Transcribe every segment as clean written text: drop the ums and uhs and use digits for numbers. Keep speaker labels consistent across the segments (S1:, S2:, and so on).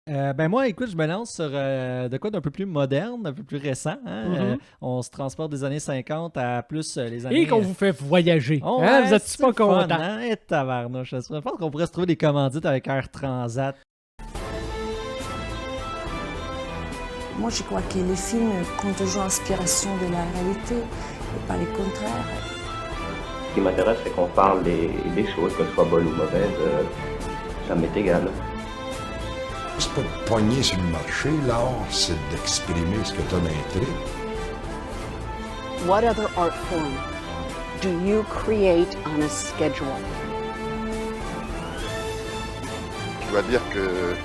S1: Ben moi, écoute, je me lance sur de quoi d'un peu plus moderne, un peu plus récent. Hein? On se transporte des années 50 à plus les années...
S2: Et qu'on vous fait voyager.
S1: Oh,
S2: Hein?
S1: ouais,
S2: Vous êtes
S1: c'est
S2: pas
S1: le fun,
S2: content.
S1: hein? Et tabarnouche, je pense qu'on pourrait se trouver des commandites avec Air Transat.
S3: Moi, je crois que les films ont toujours inspiration de la réalité, et pas le contraire.
S4: Ce qui m'intéresse, c'est qu'on parle des choses, que ce soit bonnes ou mauvaises, ça m'est égal.
S5: C'est pas de pogner sur le marché, l'art, c'est d'exprimer ce que tu as d'intérêt.
S6: What other art form do you create on a schedule?
S7: Je dois dire que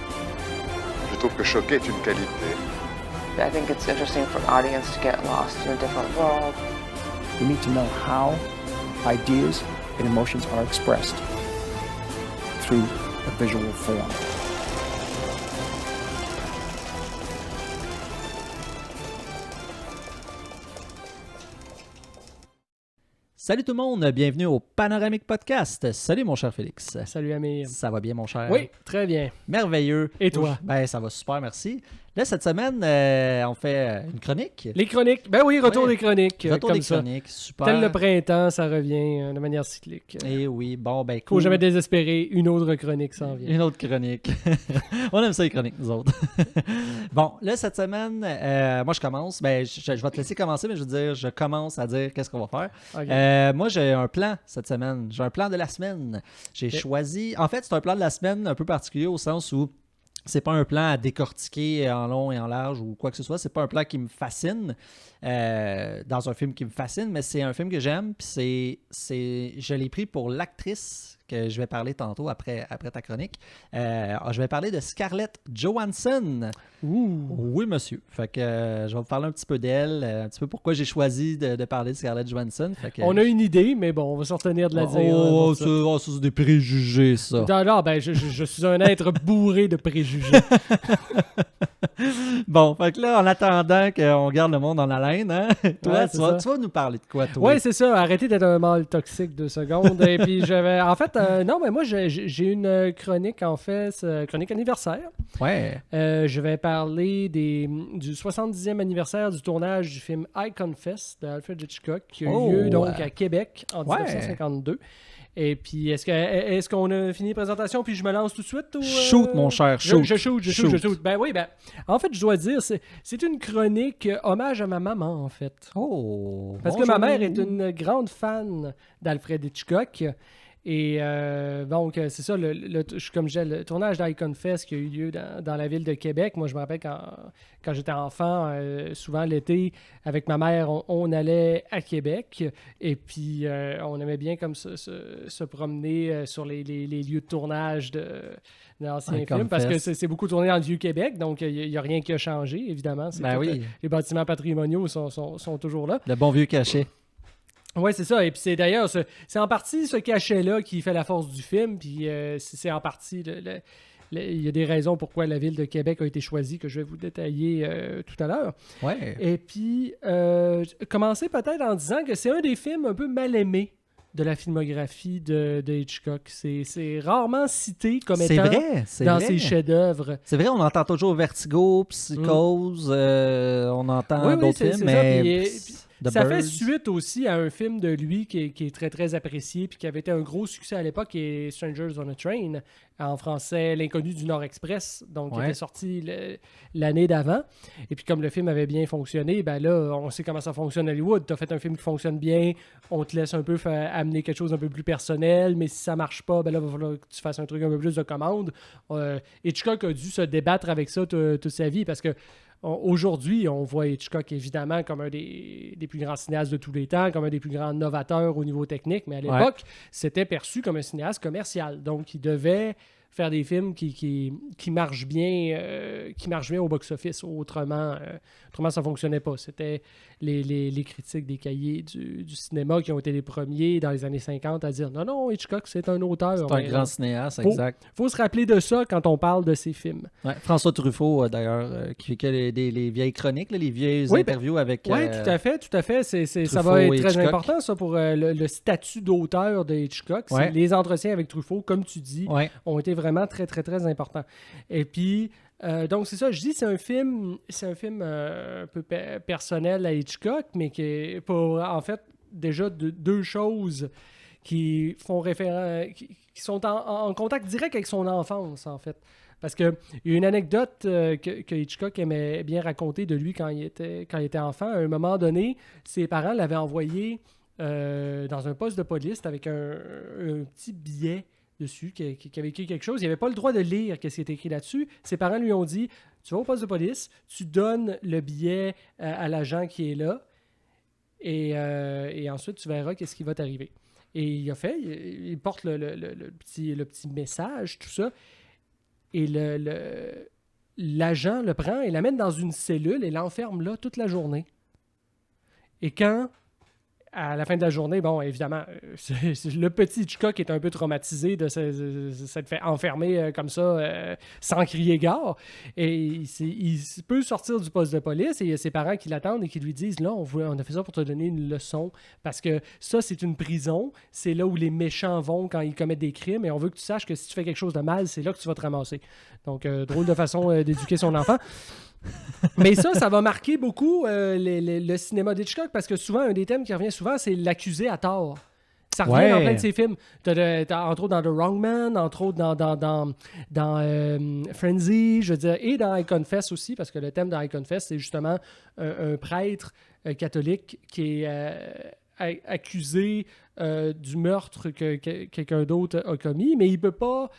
S7: je trouve que choquer est une qualité.
S8: I think it's interesting for an audience to get lost in a different world.
S9: We need to know how ideas and emotions are expressed through a visual form.
S1: Salut tout le monde, bienvenue au Panoramique Podcast. Salut mon cher Félix.
S2: Salut Amir.
S1: Ça va bien mon cher?
S2: Oui, très bien.
S1: Merveilleux.
S2: Et toi?
S1: Ben ça va super, merci. Là, cette semaine, on fait une chronique.
S2: Les chroniques. Ben oui, retour des chroniques.
S1: Retour
S2: comme
S1: des
S2: ça.
S1: chroniques, super.
S2: Tel le printemps, ça revient de manière cyclique.
S1: Eh oui, bon, ben
S2: Faut
S1: cool.
S2: jamais désespérer, une autre chronique s'en vient.
S1: Une autre chronique. On aime ça les chroniques, nous autres. Bon, là, cette semaine, moi, je commence. Ben, je vais te laisser commencer, mais je commence à dire qu'est-ce qu'on va faire.
S2: Okay.
S1: Moi, j'ai un plan cette semaine. J'ai un plan de la semaine. J'ai choisi... En fait, c'est un plan de la semaine un peu particulier au sens où c'est pas un plan à décortiquer en long et en large ou quoi que ce soit. C'est pas un plan qui me fascine dans un film qui me fascine, mais c'est un film que j'aime. Puis je l'ai pris pour l'actrice que je vais parler tantôt après ta chronique. Je vais parler de Scarlett Johansson.
S2: Ouh.
S1: Oui, monsieur. Fait que je vais vous parler un petit peu d'elle, un petit peu pourquoi j'ai choisi de parler de Scarlett Johansson. Fait que,
S2: On a une idée, mais bon, on va se retenir de la dire.
S1: ça, c'est des préjugés, ça.
S2: Non, ben, je suis un être bourré de préjugés.
S1: Bon, fait que là, en attendant qu'on garde le monde en haleine, hein, toi,
S2: Ouais,
S1: tu vas nous parler de quoi, toi?
S2: Oui, c'est ça. Arrêtez d'être un mâle toxique 2 secondes. Et puis, en fait, non, mais moi, j'ai une chronique, en fait, chronique anniversaire.
S1: Ouais.
S2: Je vais parler du 70e anniversaire du tournage du film I Confess d'Alfred Hitchcock qui a eu lieu donc à Québec en 1952. Et puis, est-ce qu'on a fini la présentation puis je me lance tout de suite? Ou,
S1: Shoot, mon cher, shoot.
S2: Je shoot. Ben oui, en fait, je dois dire, c'est une chronique hommage à ma maman, en fait.
S1: Oh!
S2: Parce que ma mère est une grande fan d'Alfred Hitchcock. Et donc, c'est ça, comme je disais, le tournage d'I Confess qui a eu lieu dans la ville de Québec. Moi, je me rappelle quand j'étais enfant, souvent l'été, avec ma mère, on allait à Québec. Et puis, on aimait bien comme se promener sur les lieux de tournage d'anciens films. Parce que c'est beaucoup tourné dans le Vieux-Québec, donc il n'y a rien qui a changé, évidemment. Les bâtiments patrimoniaux sont toujours là.
S1: Le bon vieux cachet.
S2: Oui, c'est ça. Et puis c'est d'ailleurs, c'est en partie ce cachet-là qui fait la force du film. Puis c'est en partie, il y a des raisons pourquoi la ville de Québec a été choisie que je vais vous détailler tout à l'heure.
S1: Ouais.
S2: Et puis, commencer peut-être en disant que c'est un des films un peu mal aimés de la filmographie de Hitchcock. C'est rarement cité comme étant dans ses chefs-d'œuvre.
S1: C'est vrai, on entend toujours Vertigo, Psychose, on entend d'autres films, mais...
S2: Ça fait suite aussi à un film de lui qui est très, très apprécié puis qui avait été un gros succès à l'époque, qui est Strangers on a Train, en français L'Inconnu du Nord Express, donc qui était sorti l'année d'avant. Et puis comme le film avait bien fonctionné, ben là, on sait comment ça fonctionne à Hollywood. Tu as fait un film qui fonctionne bien, on te laisse un peu amener quelque chose un peu plus personnel, mais si ça marche pas, ben là, il va falloir que tu fasses un truc un peu plus de commande. Hitchcock a dû se débattre avec ça toute sa vie parce que aujourd'hui, on voit Hitchcock évidemment comme un des plus grands cinéastes de tous les temps, comme un des plus grands novateurs au niveau technique, mais à l'époque, c'était perçu comme un cinéaste commercial. Donc, il devait faire des films qui marchent bien au box-office. Autrement, ça ne fonctionnait pas. C'était les critiques des cahiers du cinéma qui ont été les premiers dans les années 50 à dire non, Hitchcock, c'est un auteur.
S1: C'est un grand cinéaste, exact.
S2: Faut se rappeler de ça quand on parle de ses films.
S1: Ouais, François Truffaut, d'ailleurs, qui fait les vieilles chroniques, les vieilles interviews avec...
S2: Oui, tout à fait.
S1: Truffaut,
S2: ça va être très
S1: Hitchcock.
S2: important, ça, pour le statut d'auteur de Hitchcock. Les entretiens avec Truffaut, comme tu dis, ont été vraiment très, très, très importants. Et puis, Donc, c'est ça, je dis, c'est un film un peu personnel à Hitchcock, mais qui est pour, en fait, déjà deux choses qui font référence, qui sont en contact direct avec son enfance, en fait. Parce qu'il y a une anecdote que Hitchcock aimait bien raconter de lui quand il était enfant. À un moment donné, ses parents l'avaient envoyé dans un poste de police avec un petit billet dessus qui avait écrit quelque chose. Il n'avait pas le droit de lire ce qui était écrit là-dessus. Ses parents lui ont dit, tu vas au poste de police, tu donnes le billet à l'agent qui est là et ensuite tu verras qu'est-ce qui va t'arriver. Et il a fait, il porte le petit message, tout ça. Et l'agent le prend et l'amène dans une cellule et l'enferme là toute la journée. Et quand, à la fin de la journée, bon, évidemment, le petit Hitchcock est un peu traumatisé de s'être fait enfermer comme ça, sans crier gare. Et il peut sortir du poste de police et il y a ses parents qui l'attendent et qui lui disent « Là, on a fait ça pour te donner une leçon parce que ça, c'est une prison. C'est là où les méchants vont quand ils commettent des crimes et on veut que tu saches que si tu fais quelque chose de mal, c'est là que tu vas te ramasser. » Donc, drôle de façon d'éduquer son enfant. Mais ça va marquer beaucoup le cinéma d'Hitchcock parce que souvent, un des thèmes qui revient souvent, c'est l'accusé à tort. Ça revient dans plein de ses films. Entre autres dans The Wrong Man, entre autres dans Frenzy, je veux dire, et dans I Confess aussi, parce que le thème dans I Confess, c'est justement un prêtre catholique qui est accusé du meurtre que quelqu'un d'autre a commis, mais il peut pas...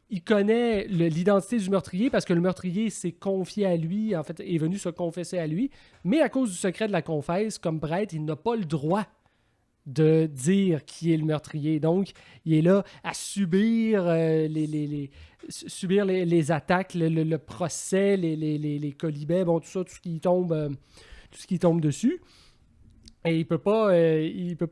S2: il connaît l'identité du meurtrier parce que le meurtrier s'est confié à lui, en fait, est venu se confesser à lui, mais à cause du secret de la confesse, comme prêtre, il n'a pas le droit de dire qui est le meurtrier. Donc, il est là à subir les attaques, le procès, les colibets, bon, tout ça, tout ce qui tombe dessus. Et il peut pas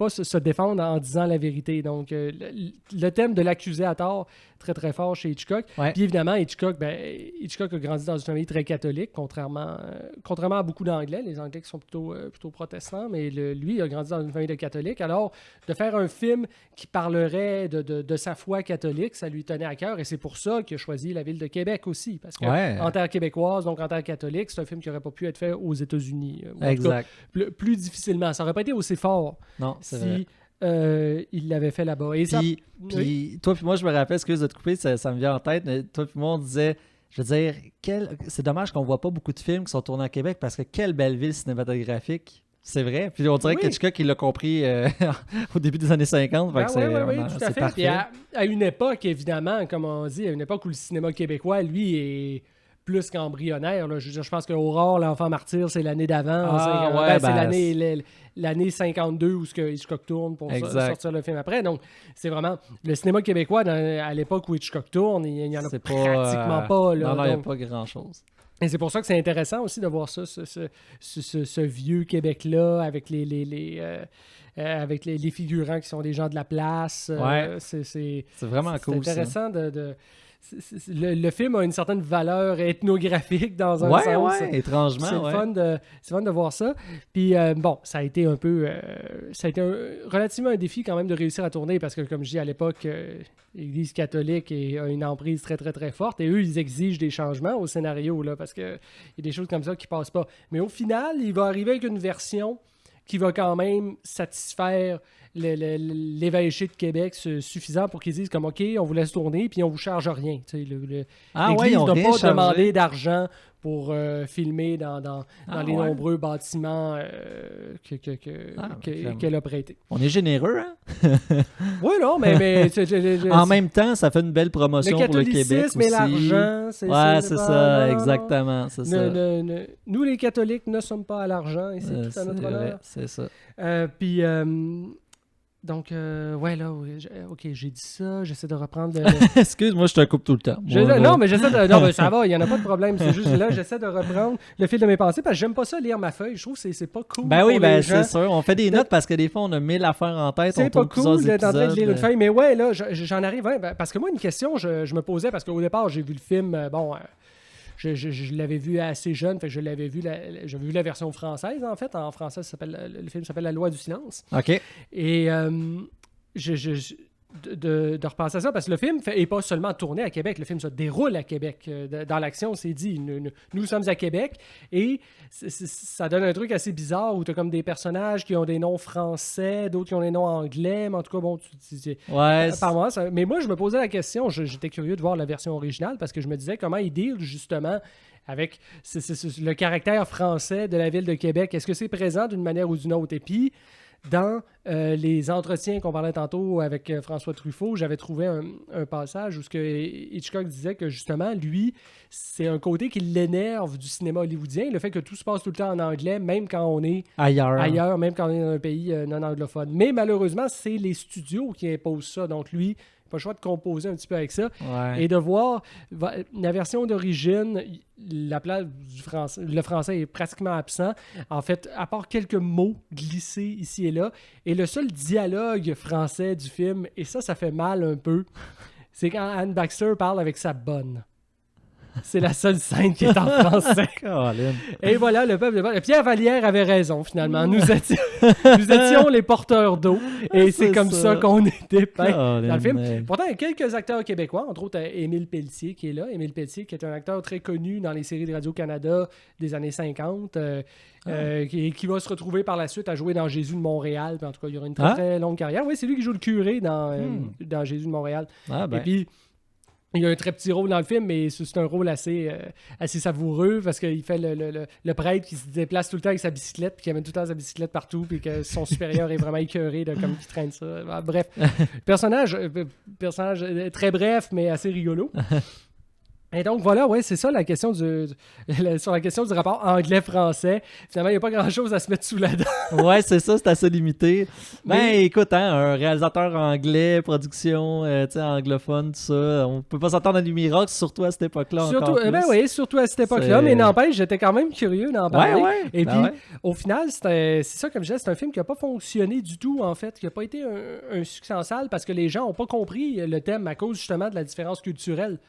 S2: se défendre en disant la vérité. Donc, le thème de l'accusé à tort, très, très fort chez Hitchcock. Ouais. Puis évidemment, Hitchcock a grandi dans une famille très catholique, contrairement à beaucoup d'Anglais. Les Anglais qui sont plutôt protestants, mais lui, il a grandi dans une famille de catholiques. Alors, de faire un film qui parlerait de sa foi catholique, ça lui tenait à cœur. Et c'est pour ça qu'il a choisi la ville de Québec aussi. Parce qu'en terre québécoise, donc en terre catholique, c'est un film qui n'aurait pas pu être fait aux États-Unis.
S1: Exact.
S2: En tout cas, plus difficilement. Ça n'aurait pas été aussi fort si il l'avait fait là-bas.
S1: Puis toi puis moi, je me rappelle, excuse de te couper, ça me vient en tête, mais toi puis moi, on disait, je veux dire, c'est dommage qu'on voit pas beaucoup de films qui sont tournés à Québec parce que quelle belle ville cinématographique. C'est vrai. Puis on dirait que Hitchcock, il l'a compris au début des années 50.
S2: Oui, tout à fait. Puis à une époque, évidemment, comme on dit, à une époque où le cinéma québécois, lui, est plus qu'embryonnaire. Là. Je pense que Aurore, l'enfant martyr, c'est l'année d'avant. C'est l'année 52 où Hitchcock tourne pour sortir le film après. Donc, c'est vraiment... Le cinéma québécois, à l'époque où Hitchcock tourne, il n'y en a pratiquement pas. Là,
S1: non, il n'y a pas grand-chose.
S2: Et c'est pour ça que c'est intéressant aussi de voir ça, ce vieux Québec-là, avec avec les figurants qui sont des gens de la place.
S1: C'est vraiment cool.
S2: C'est intéressant de le film a une certaine valeur ethnographique dans un sens.
S1: Oui, étrangement.
S2: C'est fun de voir ça. Puis ça a été relativement un défi quand même de réussir à tourner parce que, comme je dis à l'époque, l'Église catholique a une emprise très, très, très forte et eux, ils exigent des changements au scénario là, parce qu'il y a des choses comme ça qui passent pas. Mais au final, il va arriver avec une version qui va quand même satisfaire l'évêché de Québec suffisant pour qu'ils disent comme OK, on vous laisse tourner puis on vous charge rien. L'Église n'a pas demandé d'argent pour filmer dans les nombreux bâtiments qu'elle a prêtés.
S1: On est généreux, hein?
S2: Oui, non, mais
S1: en même temps, ça fait une belle promotion pour le Québec aussi.
S2: Mais l'argent, c'est
S1: ça, exactement. C'est ça.
S2: Nous, les catholiques, ne sommes pas à l'argent et c'est tout à notre honneur.
S1: C'est ça.
S2: Puis... Donc, OK, j'ai dit ça, j'essaie de reprendre...
S1: Excuse-moi, je te coupe tout le temps.
S2: Non, mais j'essaie de... Non, mais ça va, il n'y en a pas de problème. C'est juste là, j'essaie de reprendre le fil de mes pensées parce que j'aime pas ça lire ma feuille. Je trouve que c'est pas cool.
S1: C'est sûr. On fait des notes parce que des fois, on a 1000 affaires en tête.
S2: C'est pas cool d'être en train de lire une feuille. Mais ouais, là, j'en arrive... parce que moi, une question, je me posais, parce qu'au départ, j'ai vu le film... Je l'avais vu assez jeune, fait que j'avais vu la version française, en fait. En français, le film s'appelle La loi du silence.
S1: OK.
S2: Et de repenser à ça, parce que le film n'est pas seulement tourné à Québec, le film se déroule à Québec. Dans l'action, c'est dit, nous sommes à Québec, et ça donne un truc assez bizarre où tu as comme des personnages qui ont des noms français, d'autres qui ont des noms anglais, mais en tout cas, bon, mais moi, je me posais la question, j'étais curieux de voir la version originale, parce que je me disais comment ils deal justement avec le caractère français de la ville de Québec. Est-ce que c'est présent d'une manière ou d'une autre? Et puis, dans les entretiens qu'on parlait tantôt avec François Truffaut, j'avais trouvé un passage où Hitchcock disait que justement, lui, c'est un côté qui l'énerve du cinéma hollywoodien, le fait que tout se passe tout le temps en anglais, même quand on est ailleurs, même quand on est dans un pays non anglophone. Mais malheureusement, c'est les studios qui imposent ça. Donc lui, pas le choix de composer un petit peu avec ça. Et de voir la version d'origine, la place du français, le français est pratiquement absent. En fait, à part quelques mots glissés ici et là. Et le seul dialogue français du film, et ça fait mal un peu, c'est quand Anne Baxter parle avec sa bonne. C'est la seule scène qui est en français. Et voilà, le peuple de bonne. Pierre Vallière avait raison, finalement. Nous étions les porteurs d'eau. Et c'est comme ça qu'on est dépeint dans le film. Pourtant, il y a quelques acteurs québécois, entre autres Émile Pelletier qui est là. Émile Pelletier qui est un acteur très connu dans les séries de Radio-Canada des années 50, qui va se retrouver par la suite à jouer dans Jésus de Montréal. Puis en tout cas, il y aura une très longue carrière. Oui, c'est lui qui joue le curé dans Jésus de Montréal. Et puis, il y a un très petit rôle dans le film, mais c'est un rôle assez savoureux parce qu'il fait le prêtre qui se déplace tout le temps avec sa bicyclette, puis qui amène tout le temps sa bicyclette partout, puis que son supérieur est vraiment écœuré de comme il traîne ça. Bref, personnage très bref, mais assez rigolo. Et donc, voilà, c'est ça la question sur la question du rapport anglais-français. Finalement, il n'y a pas grand-chose à se mettre sous la dent.
S1: Ouais, c'est ça, c'est assez limité. Mais écoute, un réalisateur anglais, production anglophone, tout ça, on peut pas s'attendre à du miracle, surtout à cette époque-là.
S2: Surtout à cette époque-là, mais n'empêche, j'étais quand même curieux d'en parler. Et puis, au final, c'est ça, comme je disais, c'est un film qui n'a pas fonctionné du tout, en fait, qui n'a pas été un succès en salle parce que les gens n'ont pas compris le thème à cause, justement, de la différence culturelle.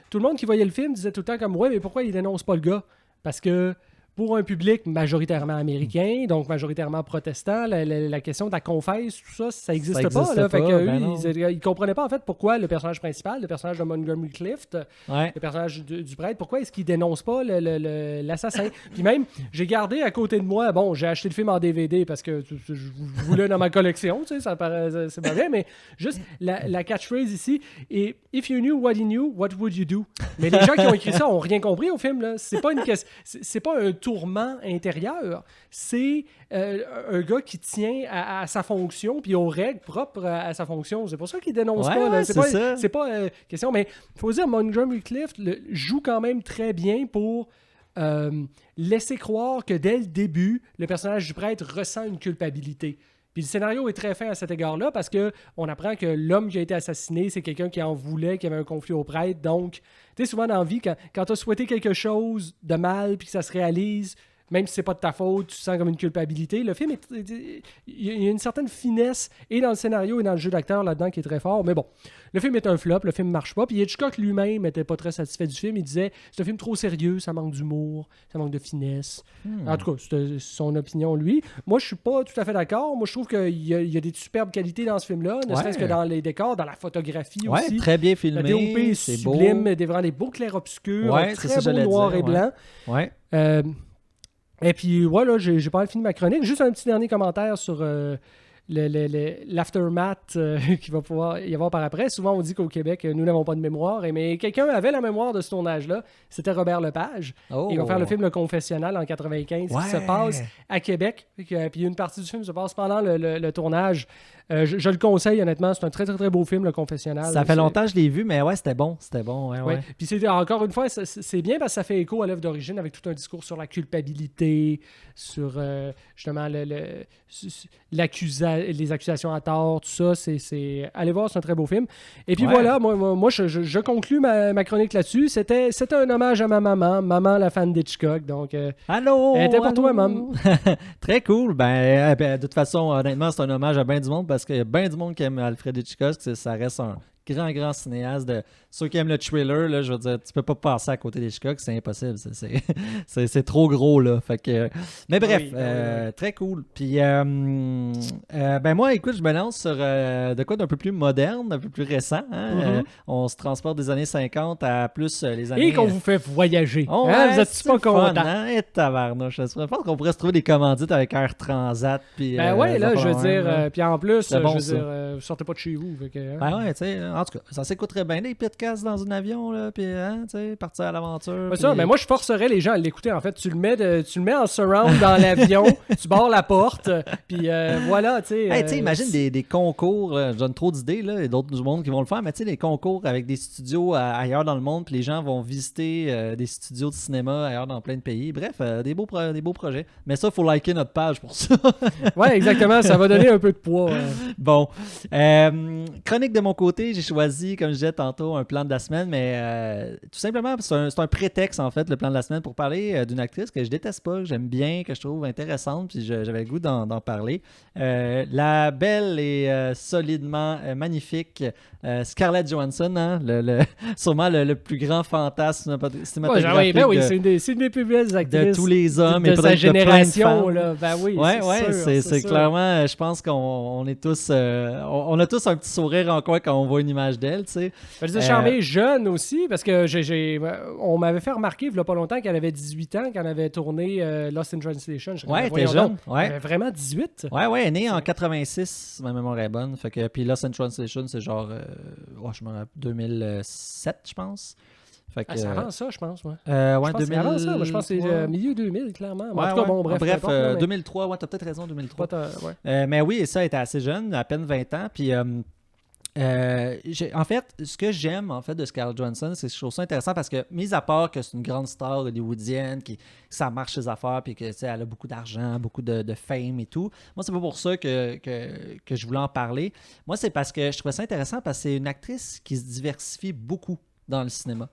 S2: Tout le monde qui voyait le film disait tout le temps comme « Ouais, mais pourquoi il dénonce pas le gars? » Parce que pour un public majoritairement américain, donc majoritairement protestant, la question de la confesse, tout ça, ça n'existe pas. Là. Fait que ils comprenaient pas en fait pourquoi le personnage principal, le personnage de Montgomery Clift, le personnage du prêtre, pourquoi est-ce qu'il dénonce pas l'assassin. Puis même, j'ai gardé à côté de moi, j'ai acheté le film en DVD parce que je voulais dans ma collection, tu sais, ça paraît, c'est pas bien, mais juste la catchphrase ici, et « If you knew what he knew, what would you do? » Mais les gens qui ont écrit ça ont rien compris au film, là. C'est pas une question, c'est pas un tourment intérieur, c'est un gars qui tient à sa fonction puis aux règles propres à sa fonction. C'est pour ça qu'il dénonce pas. Là. C'est pas question, mais il faut dire Montgomery Clift joue quand même très bien pour laisser croire que dès le début, le personnage du prêtre ressent une culpabilité. Puis le scénario est très fin à cet égard-là parce qu'on apprend que l'homme qui a été assassiné, c'est quelqu'un qui en voulait, qui avait un conflit au prêtre. Donc, tu sais, souvent dans la vie, quand tu as souhaité quelque chose de mal puis que ça se réalise, même si c'est pas de ta faute, tu sens comme une culpabilité. Le film, il y a une certaine finesse et dans le scénario et dans le jeu d'acteur là-dedans qui est très fort. Mais bon, le film est un flop, le film marche pas. Puis Hitchcock lui-même n'était pas très satisfait du film. Il disait « C'est un film trop sérieux, ça manque d'humour, ça manque de finesse. » En tout cas, c'est son opinion, lui. Moi, je suis pas tout à fait d'accord. Moi, je trouve qu'il y a des superbes qualités dans ce film-là, ne serait-ce que dans les décors, dans la photographie aussi.
S1: Très bien filmé.
S2: La DOP est sublime, vraiment des beaux clairs-obscurs, très beau noir et blanc. Et puis, voilà, j'ai pas fini ma chronique. Juste un petit dernier commentaire sur l'aftermath qu'il va pouvoir y avoir par après. Souvent, on dit qu'au Québec, nous n'avons pas de mémoire. Mais quelqu'un avait la mémoire de ce tournage-là. C'était Robert Lepage. Il va faire le film Le Confessionnal en 95 qui se passe à Québec. Puis une partie du film se passe pendant le tournage. Je le conseille, honnêtement. C'est un très, très, très beau film, Le Confessionnal.
S1: Ça fait longtemps que je l'ai vu, mais c'était bon.
S2: Puis encore une fois, c'est bien parce que ça fait écho à l'œuvre d'origine avec tout un discours sur la culpabilité, sur justement les accusations à tort, tout ça. Allez voir, c'est un très beau film. Et puis voilà, moi je conclus ma chronique là-dessus. C'était un hommage à ma maman, la fan d'Hitchcock. Donc,
S1: allô!
S2: Elle était pour toi, maman.
S1: Très cool. De toute façon, honnêtement, c'est un hommage à bien du monde parce qu'il y a bien du monde qui aime Alfred Hitchcock. Ça reste un grand cinéaste. Ceux qui aiment le thriller, là, je veux dire, tu peux pas passer à côté d'Hitchcock, c'est impossible. C'est trop gros, là. Fait que, mais bref, très cool. Puis, ben moi, écoute, je me lance sur de quoi d'un peu plus moderne, un peu plus récent. Hein? On se transporte des années 50 à plus les années...
S2: Et qu'on vous fait voyager.
S1: Oh,
S2: hein? Vous êtes pas content.
S1: Hein? Et tabarnouche. Je pense qu'on pourrait se trouver des commandites avec Air Transat. Puis,
S2: ben ouais, là, je veux dire, puis en plus,
S1: bon,
S2: je veux dire, vous sortez pas de chez vous. Fait que, hein?
S1: Ben ouais, tu sais, en tout cas, ça s'écouterait bien des podcasts dans un avion, là, puis, hein, tu sais, partir à l'aventure.
S2: Ça, mais moi, je forcerais les gens à l'écouter. En fait, tu le mets en surround dans l'avion, tu barres la porte, puis voilà, tu sais.
S1: Hey, tu sais, imagine des concours, je donne trop d'idées, là, il y a d'autres du monde qui vont le faire, mais tu sais, des concours avec des studios ailleurs dans le monde, puis les gens vont visiter des studios de cinéma ailleurs dans plein de pays. Bref, des beaux projets. Mais ça, il faut liker notre page pour ça.
S2: Ouais, exactement, ça va donner un peu de poids.
S1: Bon. Chronique de mon côté, j'ai choisi, comme je disais tantôt, un plan de la semaine, mais tout simplement, c'est un prétexte, en fait, le plan de la semaine, pour parler d'une actrice que je déteste pas, que j'aime bien, que je trouve intéressante, puis j'avais le goût d'en parler. La belle et solidement magnifique Scarlett Johansson, hein, sûrement le plus grand fantasme cinématographique
S2: c'est une des plus belles actrices
S1: de tous les hommes
S2: de
S1: et
S2: sa génération.
S1: De
S2: là. Ben oui,
S1: c'est clairement, je pense qu'on est tous, on a tous un petit sourire en coin quand on voit une image d'elle, tu sais.
S2: Elle s'est charmée jeune aussi, parce que on m'avait fait remarquer il n'y a pas longtemps qu'elle avait 18 ans quand elle avait tourné Lost in Translation.
S1: Ouais, elle était jeune. Ouais.
S2: Elle avait vraiment 18.
S1: Ouais, elle est née en 86, ma mémoire est bonne. Fait que, puis Lost in Translation, c'est genre, je me rappelle, 2007, je pense. Fait que,
S2: c'est avant ça, je pense. Ouais,
S1: ouais, 2000...
S2: c'est avant ça. Moi, je pense que c'est milieu 2000, clairement. En tout cas, bon, bref.
S1: 2003, ouais, t'as peut-être raison, 2003.
S2: Ouais.
S1: Mais oui, ça, elle était assez jeune, à peine 20 ans. Puis, en fait, ce que j'aime en fait de Scarlett Johansson, c'est que je trouve ça intéressant parce que, mis à part que c'est une grande star hollywoodienne, que ça marche ses affaires, puis que elle a beaucoup d'argent, beaucoup de fame et tout, moi, c'est pas pour ça que je voulais en parler. Moi, c'est parce que je trouvais ça intéressant parce que c'est une actrice qui se diversifie beaucoup dans le cinéma.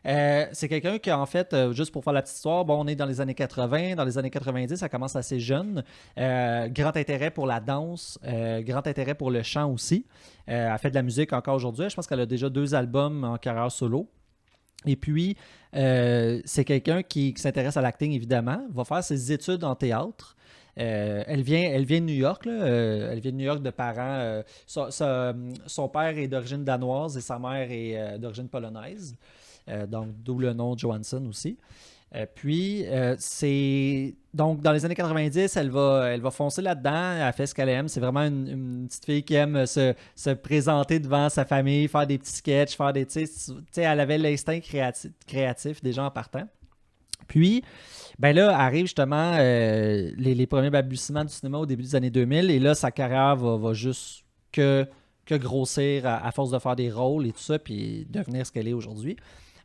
S1: C'est quelqu'un qui, en fait, juste pour faire la petite histoire, on est dans les années 80, dans les années 90, ça commence assez jeune. Grand intérêt pour la danse, grand intérêt pour le chant aussi. Elle fait de la musique encore aujourd'hui. Je pense qu'elle a déjà 2 albums en carrière solo. Et puis, c'est quelqu'un qui s'intéresse à l'acting, évidemment, va faire ses études en théâtre. Elle vient de New York, là. Elle vient de New York de parents. Son père est d'origine danoise et sa mère est d'origine polonaise. Donc, d'où le nom Johansson aussi. Puis, c'est... Donc, dans les années 90, elle va foncer là-dedans. Elle fait ce qu'elle aime. C'est vraiment une petite fille qui aime se présenter devant sa famille, faire des petits sketchs, faire des... Tu sais, elle avait l'instinct créatif déjà en partant. Puis, ben là, arrive justement les premiers balbutiements du cinéma au début des années 2000. Et là, sa carrière va juste que grossir à force de faire des rôles et tout ça, puis devenir ce qu'elle est aujourd'hui.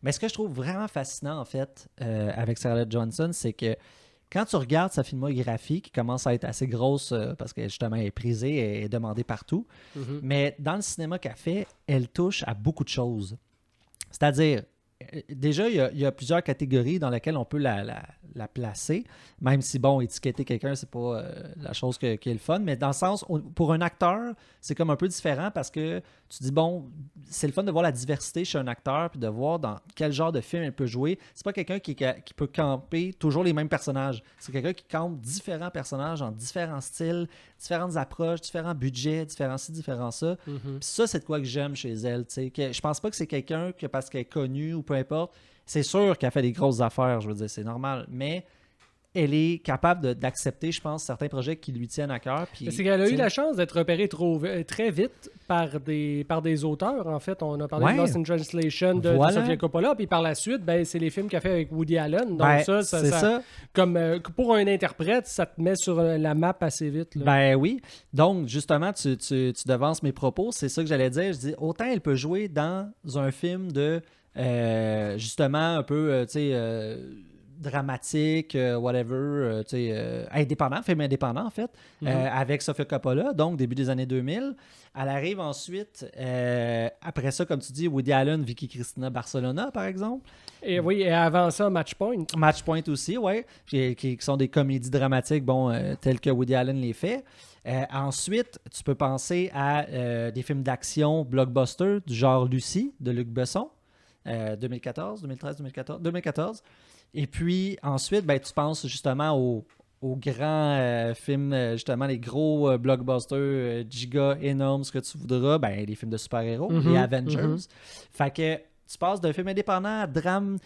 S1: Mais ce que je trouve vraiment fascinant, en fait, avec Scarlett Johansson, c'est que quand tu regardes sa filmographie, qui commence à être assez grosse parce que justement, elle est prisée, elle est demandée partout, mais dans le cinéma qu'elle fait, elle touche à beaucoup de choses. C'est-à-dire, déjà, il y a plusieurs catégories dans lesquelles on peut la placer, même si, bon, étiqueter quelqu'un, c'est pas la chose qui est le fun, mais dans le sens, pour un acteur, c'est comme un peu différent parce que tu dis, bon, c'est le fun de voir la diversité chez un acteur puis de voir dans quel genre de film il peut jouer. C'est pas quelqu'un qui peut camper toujours les mêmes personnages. C'est quelqu'un qui campe différents personnages en différents styles, différentes approches, différents budgets, différents ci, différents ça. Puis ça, c'est de quoi que j'aime chez elle. Je pense pas que c'est quelqu'un que parce qu'elle est connue ou peu importe, c'est sûr qu'elle fait des grosses affaires, je veux dire, c'est normal, mais elle est capable d'accepter, je pense, certains projets qui lui tiennent à cœur. Puis,
S2: c'est qu'elle a eu la chance d'être repérée très vite par des auteurs. En fait, on a parlé de Lost in Translation de Sofia Coppola, puis par la suite, ben, c'est les films qu'elle fait avec Woody Allen. Donc ça. Comme pour un interprète, ça te met sur la map assez vite. Là.
S1: Ben oui. Donc, justement, tu devances mes propos. C'est ça que j'allais dire. Je dis, autant elle peut jouer dans un film de, justement, un peu, dramatique, whatever, indépendant, film indépendant en fait, avec Sofia Coppola, donc début des années 2000. Elle arrive ensuite, après ça, comme tu dis, Woody Allen, Vicky Cristina Barcelona, par exemple.
S2: Et oui, et avant ça, Match Point.
S1: Match Point aussi, oui, qui sont des comédies dramatiques, telles que Woody Allen les fait. Ensuite, tu peux penser à des films d'action blockbuster du genre Lucie, de Luc Besson, 2014. Et puis ensuite, tu penses justement aux grands films, justement les gros blockbusters giga énormes, ce que tu voudras, les films de super-héros, les Avengers. Fait que tu passes d'un film indépendant à drame,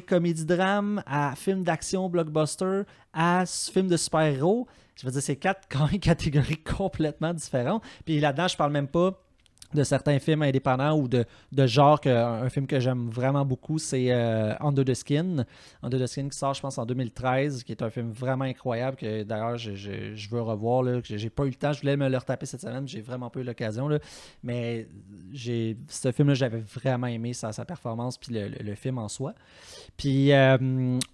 S1: comédie-drame, à film d'action blockbuster, à film de super-héros. Je veux dire, c'est 4 catégories complètement différentes. Puis là-dedans, je parle même pas de certains films indépendants ou de genre. Un film que j'aime vraiment beaucoup, c'est Under the Skin. Under the Skin qui sort, je pense, en 2013, qui est un film vraiment incroyable que d'ailleurs, je veux revoir. Là, que j'ai pas eu le temps. Je voulais me le retaper cette semaine. J'ai vraiment pas eu l'occasion. Là, mais ce film-là, j'avais vraiment aimé sa performance puis le film en soi. Puis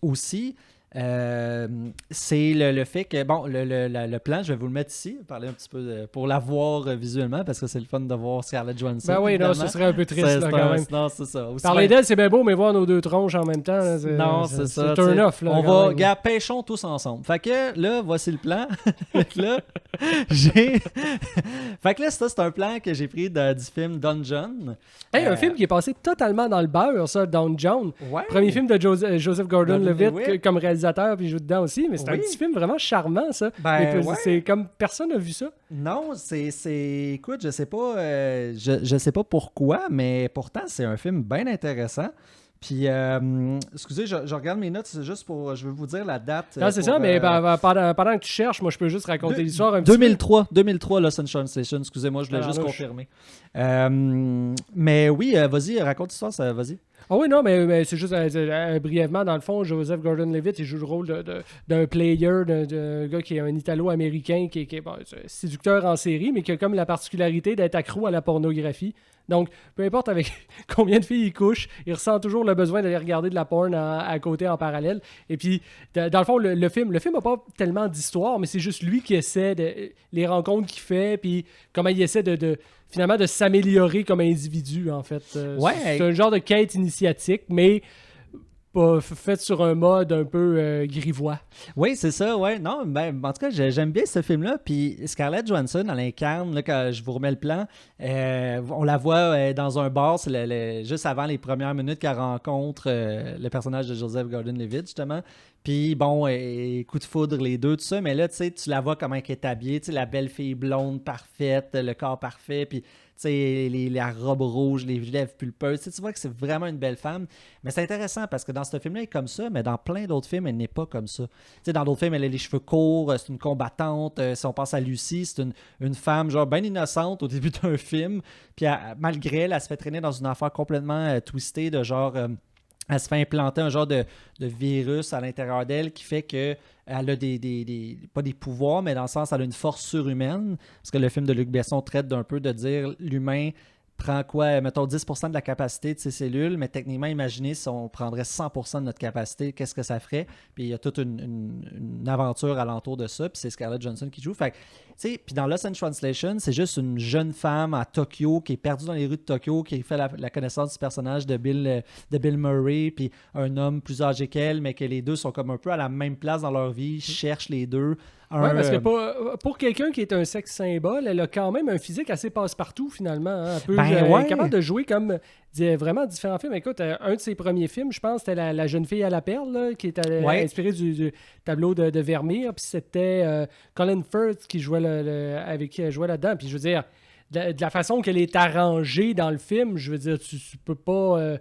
S1: aussi... c'est le fait que, le plan, je vais vous le mettre ici, parler un petit peu pour la voir visuellement, parce que c'est le fun de voir Scarlett Johansson.
S2: Ben oui, non, ce serait un peu triste quand même.
S1: Non, c'est ça. Aussi
S2: parler d'elle, c'est bien beau, mais voir nos deux tronches en même temps,
S1: c'est ça.
S2: C'est turn off. Là,
S1: on va, gars, pêchons tous ensemble. Fait que là, voici le plan. Fait que là, ça, c'est un plan que j'ai pris du film Dungeon.
S2: Hey, un film qui est passé totalement dans le beurre, ça, Dungeon.
S1: Ouais.
S2: Premier film de Joseph Gordon-Levitt comme réalisateur, puis il joue dedans aussi, mais c'est un petit film vraiment charmant, ça. C'est comme personne n'a vu ça.
S1: Non, écoute, je sais pas, je sais pas pourquoi, mais pourtant, c'est un film bien intéressant. Puis, excusez, je regarde mes notes, c'est juste pour, je veux vous dire la date.
S2: Non, c'est ça, mais pendant que tu cherches, moi, je peux juste raconter l'histoire un petit
S1: 2003, Lost in Translation, excusez-moi, je voulais juste confirmer. Mais oui, vas-y, raconte l'histoire, vas-y.
S2: Ah oui, non, mais c'est juste brièvement, dans le fond, Joseph Gordon-Levitt, il joue le rôle d'un player, d'un gars qui est un Italo-Américain, qui est séducteur en série, mais qui a comme la particularité d'être accro à la pornographie. Donc, peu importe avec combien de filles il couche, il ressent toujours le besoin d'aller regarder de la porn à côté en parallèle. Et puis, dans le fond, le film n'a pas tellement d'histoire, mais c'est juste lui qui essaie les rencontres qu'il fait, puis comment il essaie finalement de s'améliorer comme individu, en fait. C'est un genre de quête initiatique, mais pas faite sur un mode un peu grivois.
S1: Oui, c'est ça, ouais. Non, en tout cas, j'aime bien ce film-là. Puis Scarlett Johansson, elle incarne, là, quand je vous remets le plan, on la voit dans un bar, c'est juste avant les premières minutes qu'elle rencontre le personnage de Joseph Gordon-Levitt, justement. Puis bon, coup de foudre, les deux, tout ça. Mais là, tu sais, tu la vois comment elle est habillée, tu sais, la belle fille blonde parfaite, le corps parfait, puis tu sais, la robe rouge, les lèvres pulpeuses. Tu vois que c'est vraiment une belle femme. Mais c'est intéressant parce que dans ce film-là, elle est comme ça, mais dans plein d'autres films, elle n'est pas comme ça. Tu sais, dans d'autres films, elle a les cheveux courts, c'est une combattante. Si on pense à Lucie, c'est une femme genre bien innocente au début d'un film. Puis malgré elle se fait traîner dans une affaire complètement twistée de genre... elle se fait implanter un genre de virus à l'intérieur d'elle qui fait qu'elle a pas des pouvoirs, mais dans le sens, elle a une force surhumaine. Parce que le film de Luc Besson traite d'un peu de dire l'humain prend quoi, mettons 10% de la capacité de ses cellules, mais techniquement, imaginez si on prendrait 100% de notre capacité, qu'est-ce que ça ferait? Puis il y a toute une aventure alentour de ça, puis c'est Scarlett Johansson qui joue. Fait que, tu sais, puis dans Lost in Translation, c'est juste une jeune femme à Tokyo qui est perdue dans les rues de Tokyo, qui fait la connaissance du personnage de Bill Murray, puis un homme plus âgé qu'elle, mais que les deux sont comme un peu à la même place dans leur vie, cherchent les deux.
S2: Oui, parce que pour quelqu'un qui est un sexe symbole, elle a quand même un physique assez passe-partout, finalement. Hein. Elle est capable de jouer comme vraiment différents films. Écoute, un de ses premiers films, je pense, c'était la jeune fille à la perle, là, qui était inspirée du tableau de Vermeer. Puis c'était Colin Firth qui jouait avec qui elle jouait là-dedans. Puis je veux dire, de la façon qu'elle est arrangée dans le film, je veux dire, tu peux pas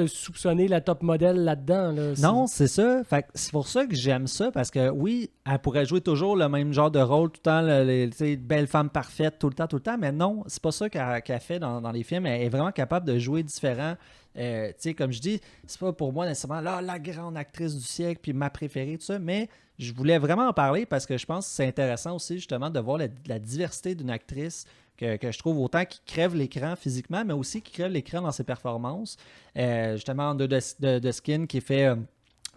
S2: soupçonner la top modèle là-dedans. Là.
S1: Non, c'est ça. Fait que c'est pour ça que j'aime ça, parce que oui, elle pourrait jouer toujours le même genre de rôle tout le temps, belle femme parfaite tout le temps, mais non, c'est pas ça qu'elle fait dans les films. Elle est vraiment capable de jouer différent. Comme je dis, c'est pas pour moi nécessairement la grande actrice du siècle puis ma préférée, tout ça, mais je voulais vraiment en parler parce que je pense que c'est intéressant aussi justement de voir la diversité d'une actrice que je trouve autant qui crève l'écran physiquement, mais aussi qui crève l'écran dans ses performances. Justement, Under the Skin qui est fait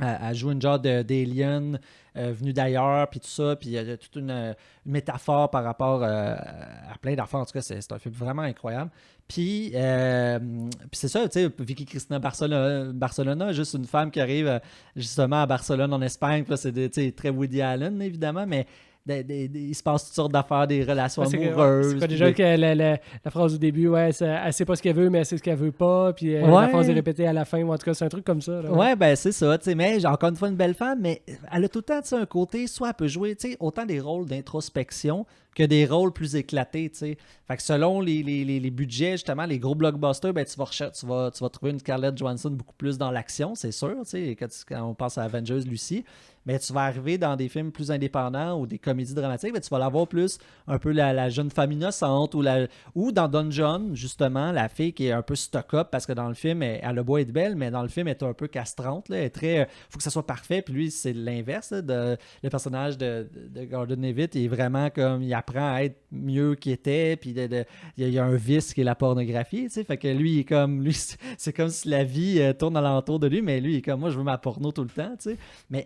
S1: Elle joue une genre d'alien venu d'ailleurs, puis tout ça, puis il y a toute une métaphore par rapport à plein d'affaires. En tout cas, c'est un film vraiment incroyable. Puis c'est ça, tu sais, Vicky Cristina Barcelona, juste une femme qui arrive justement à Barcelone en Espagne. Puis là, c'est très Woody Allen, évidemment, mais il se passe toutes sortes d'affaires, des relations amoureuses.
S2: C'est quoi déjà que la phrase au début, elle sait pas ce qu'elle veut, mais elle sait ce qu'elle veut pas, puis la phrase est répétée à la fin, ou en tout cas, c'est un truc comme ça. Là,
S1: ouais, ben c'est ça, tu sais, mais j'ai encore une fois une belle femme, mais elle a tout le temps, tu sais, un côté, soit elle peut jouer, tu sais, autant des rôles d'introspection que des rôles plus éclatés, tu sais. Fait que selon les budgets, justement, les gros blockbusters, ben tu vas trouver une Scarlett Johansson beaucoup plus dans l'action, c'est sûr, tu sais, quand on pense à Avengers, Lucy. Mais tu vas arriver dans des films plus indépendants ou des comédies dramatiques, mais tu vas l'avoir plus un peu la jeune femme innocente ou dans Dungeon, justement, la fille qui est un peu stock-up parce que dans le film, elle a beau être belle, mais dans le film, elle est un peu castrante. Là, elle est très. Faut que ça soit parfait. Puis lui, c'est l'inverse. Le personnage de Gordon Levitt, il est vraiment comme. Il apprend à être mieux qu'il était. Puis il y a un vice qui est la pornographie. Tu sais, fait que lui, il est comme. Lui, c'est comme si la vie tourne alentour de lui, mais lui, il est comme moi, je veux ma porno tout le temps. Tu sais. Mais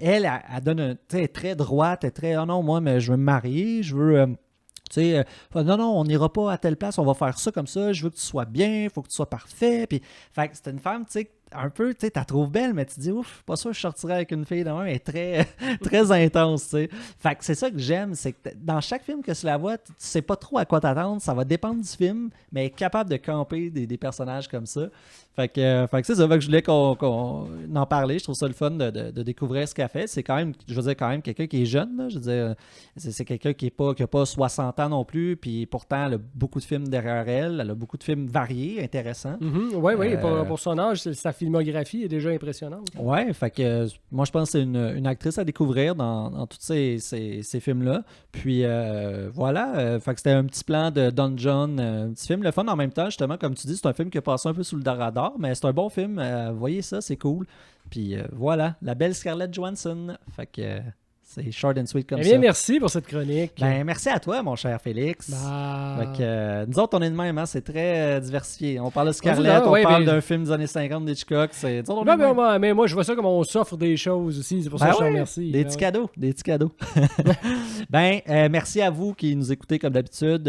S1: elle donne elle est très droite, elle est très, oh non, moi, mais je veux me marier, je veux, non, on n'ira pas à telle place, on va faire ça comme ça, je veux que tu sois bien, il faut que tu sois parfait. Puis, fait que c'était une femme, tu sais, un peu, tu sais, t'as trouves belle, mais tu te dis, ouf, pas sûr que je sortirais avec une fille de même, elle est très, très intense, tu sais. Fait que c'est ça que j'aime, c'est que dans chaque film que tu la vois, tu sais pas trop à quoi t'attendre, ça va dépendre du film, mais elle est capable de camper des personnages comme ça. Fait que c'est ça, que je voulais qu'on en parler. Je trouve ça le fun de découvrir ce qu'elle fait. C'est quand même, je veux dire, quand même quelqu'un qui est jeune, là. Je veux dire, c'est quelqu'un qui a pas 60 ans non plus, puis pourtant, elle a beaucoup de films derrière elle. Elle a beaucoup de films variés, intéressants.
S2: Oui, pour son âge, sa filmographie est déjà impressionnante.
S1: Ouais, fait que moi, je pense que c'est une actrice à découvrir dans tous ces films-là. Puis voilà, fait que c'était un petit plan de Dungeon, un petit film. Le fun en même temps, justement, comme tu dis, c'est un film qui a passé un peu sous le radar, mais c'est un bon film. Voyez ça, c'est cool. Puis voilà, la belle Scarlett Johansson. Fait que c'est short and sweet comme ça.
S2: Merci pour cette chronique.
S1: Ben, merci à toi, mon cher Félix. Fait que, nous autres, on est de même, hein, c'est très diversifié. On parle de Scarlett, on parle d'un film des années 50 d'Hitchcock.
S2: Mais moi, je vois ça comme on s'offre des choses aussi. C'est pour ça que je te remercie.
S1: Des petits cadeaux. Merci à vous qui nous écoutez comme d'habitude.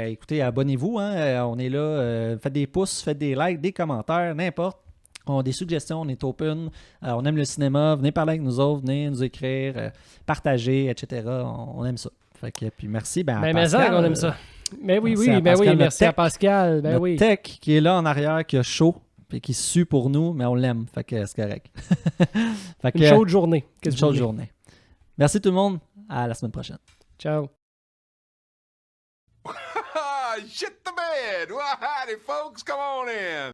S1: Écoutez, abonnez-vous. Hein, on est là. Faites des pouces, faites des likes, des commentaires, n'importe. On a des suggestions, on est open, on aime le cinéma, venez parler avec nous autres, venez nous écrire, partager, etc. On aime ça. Fait que, puis merci à Pascal.
S2: On aime ça. Mais oui, merci à Pascal.
S1: Notre tech qui est là en arrière, qui a chaud, puis qui sue pour nous, mais on l'aime. Fait que c'est correct.
S2: Une chaude journée.
S1: Une chaude journée. Merci tout le monde. À la semaine prochaine.
S2: Ciao.
S10: Shit the bed. Well, howdy, folks. Come on in.